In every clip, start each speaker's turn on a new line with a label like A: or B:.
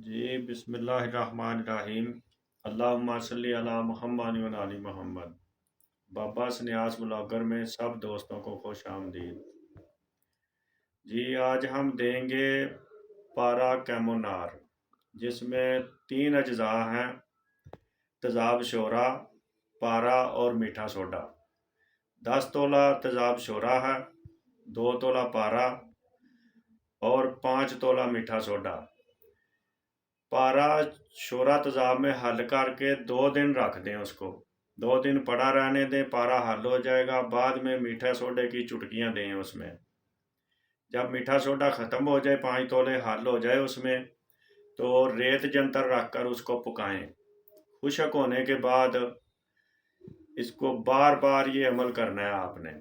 A: جی بسم اللہ الرحمن الرحیم۔ اللہم صلی علی محمد و علی محمد۔ بابا سنیاس بلاگر میں سب دوستوں کو خوش آمدید۔ جی آج ہم دیں گے پارا کیمونار، جس میں 3 اجزاء ہیں: تیزاب شورا، پارا اور میٹھا سوڈا۔ 10 تولہ تیزاب شورا ہے، 2 تولہ پارا اور 5 تولہ میٹھا سوڈا۔ پارا شورا تیزاب میں حل کر کے 2 دن رکھ دیں، اس کو 2 دن پڑا رہنے دیں، پارا حل ہو جائے گا۔ بعد میں میٹھا سوڈے کی چٹکیاں دیں اس میں۔ جب میٹھا سوڈا ختم ہو جائے، 5 تولے حل ہو جائے اس میں، تو ریت جنتر رکھ کر اس کو پکائیں۔ خشک ہونے کے بعد اس کو بار بار یہ عمل کرنا ہے آپ نے۔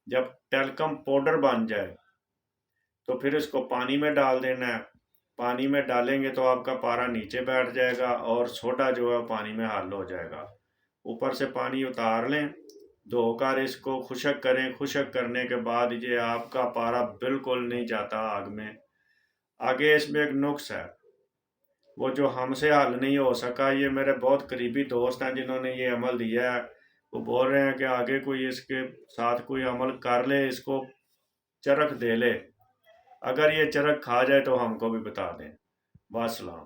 A: جب ٹیلکم پاؤڈر بن جائے تو پھر اس کو پانی میں ڈال دینا ہے۔ پانی میں ڈالیں گے تو آپ کا پارا نیچے بیٹھ جائے گا اور سوڈا جو ہے پانی میں حل ہو جائے گا۔ اوپر سے پانی اتار لیں، دھو کر اس کو خشک کریں۔ خشک کرنے کے بعد یہ آپ کا پارا بالکل نہیں جاتا آگ میں۔ آگے اس میں ایک نقص ہے، وہ جو ہم سے حل نہیں ہو سکا۔ یہ میرے بہت قریبی دوست ہیں جنہوں نے یہ عمل دیا ہے، وہ بول رہے ہیں کہ آگے کوئی اس کے ساتھ کوئی عمل کر لے، اس کو چرخ دے لے۔ اگر یہ چرخ کھا جائے تو ہم کو بھی بتا دیں۔ والسلام۔